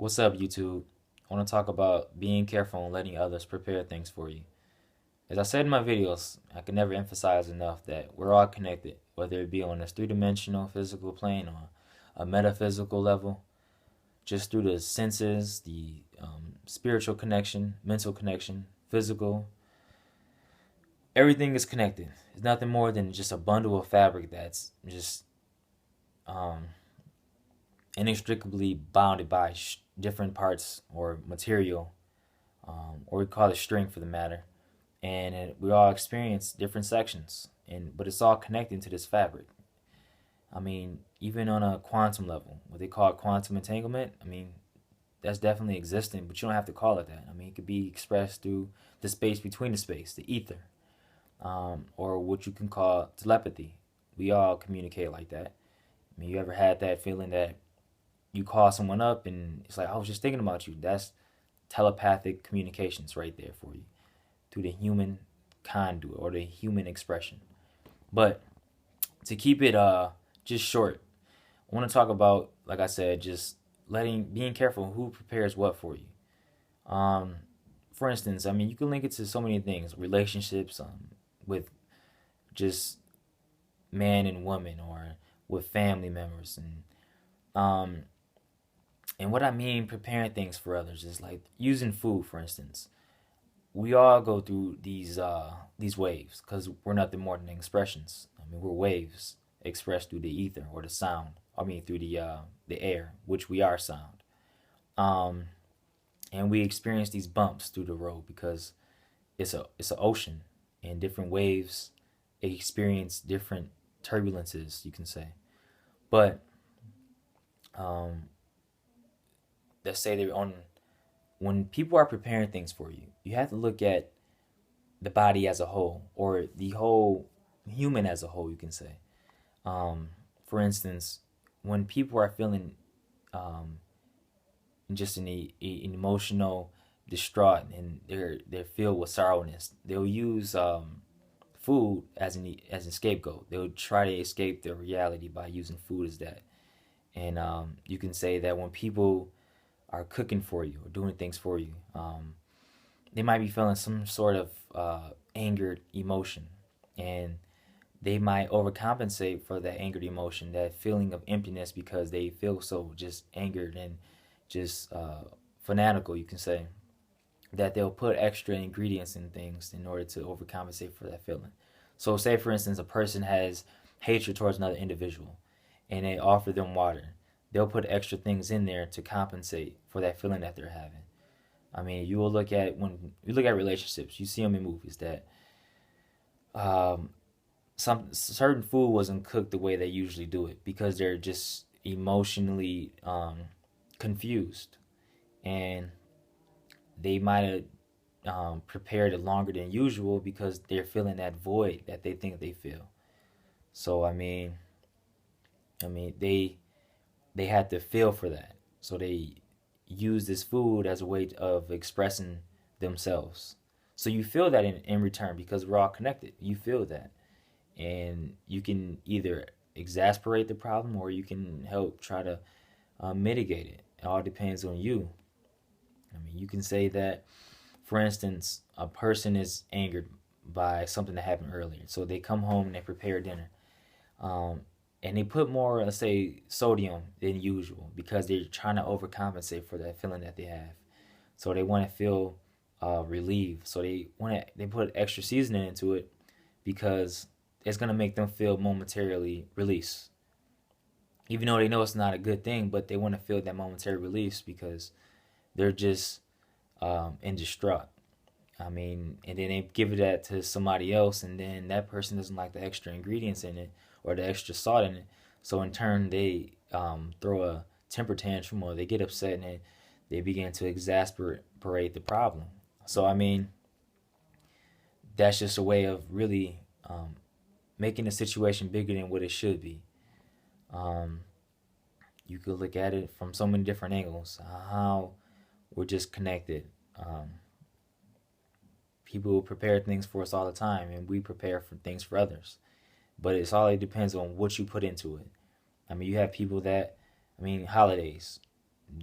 What's up, YouTube? I want to talk about being careful and letting others prepare things for you. As I said in my videos, I can never emphasize enough that we're all connected, whether it be on this three-dimensional physical plane or a metaphysical level, just through the senses, the spiritual connection, mental connection, physical. Everything is connected. It's nothing more than just a bundle of fabric that's just um, inextricably bounded by different parts or material, or we call it string for the matter. And we all experience different sections, but it's all connected to this fabric. I mean, even on a quantum level, what they call quantum entanglement, I mean, that's definitely existing, but you don't have to call it that. I mean, it could be expressed through the space between the space, the ether, or what you can call telepathy. We all communicate like that. I mean, you ever had that feeling that you call someone up and it's like, I was just thinking about you? That's telepathic communications right there for you through the human conduit or the human expression. But to keep it just short, I want to talk about, like I said, just being careful who prepares what for you. Um, for instance, I mean, you can link it to so many things, relationships, with just man and woman, or with family members, um, and what I mean preparing things for others is like using food, for instance. We all go through these waves because we're nothing more than expressions. I mean, we're waves expressed through the ether or the sound. I mean, through the air, which we are sound. Um, and we experience these bumps through the road because it's an ocean, and different waves experience different turbulences, you can say. But um, let's say they're on when people are preparing things for you, you have to look at the body as a whole, or the whole human as a whole, you can say. Um, for instance, when people are feeling um, just an emotional distraught, and they're filled with sorrowness, they'll use food as an scapegoat. They'll try to escape their reality by using food as that. And you can say that when people are cooking for you or doing things for you, they might be feeling some sort of angered emotion, and they might overcompensate for that angered emotion, that feeling of emptiness, because they feel so just angered and just fanatical, you can say, that they'll put extra ingredients in things in order to overcompensate for that feeling. So, say for instance, a person has hatred towards another individual and they offer them water. They'll put extra things in there to compensate for that feeling that they're having. I mean, you will look at when you look at relationships, you see them in movies that um, some certain food wasn't cooked the way they usually do it because they're just emotionally confused, and they might have prepared it longer than usual because they're feeling that void that they think they feel. So I mean they had to feel for that. So they use this food as a way of expressing themselves. So you feel that in return because we're all connected. You feel that. And you can either exasperate the problem or you can help try to mitigate it. It all depends on you. I mean, you can say that, for instance, a person is angered by something that happened earlier. So they come home and they prepare dinner. Um, and they put more, let's say, sodium than usual because they're trying to overcompensate for that feeling that they have. So they want to feel relieved. So they put extra seasoning into it because it's gonna make them feel momentarily release. Even though they know it's not a good thing, but they want to feel that momentary release because they're just in distraught. I mean, and then they give that to somebody else, and then that person doesn't like the extra ingredients in it or the extra salt in it. So in turn, they throw a temper tantrum, or they get upset, and they begin to exasperate the problem. So I mean, that's just a way of really making the situation bigger than what it should be. Um, you could look at it from so many different angles. How we're just connected. Um, People prepare things for us all the time, and we prepare for things for others. But it depends on what you put into it. I mean, you have people that, I mean, holidays.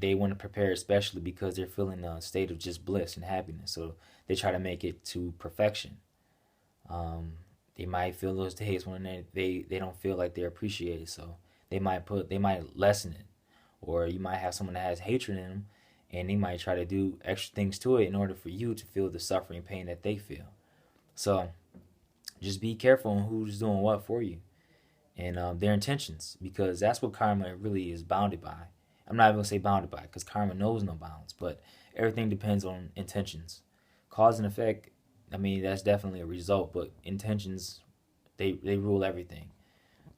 they want to prepare especially because they're feeling a state of just bliss and happiness. So they try to make it to perfection. Um, they might feel those days when they don't feel like they're appreciated. So they might lessen it, or you might have someone that has hatred in them, and they might try to do extra things to it in order for you to feel the suffering pain that they feel. So just be careful on who's doing what for you and their intentions, because that's what karma really is bounded by. I'm not even gonna say bounded by because karma knows no bounds, but everything depends on intentions. Cause and effect, I mean, that's definitely a result, but intentions, they rule everything.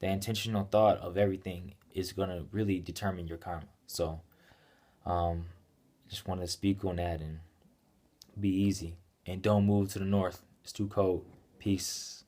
The intentional thought of everything is gonna really determine your karma. So, um, just want to speak on that and be easy and don't move to the north. It's too cold. Peace.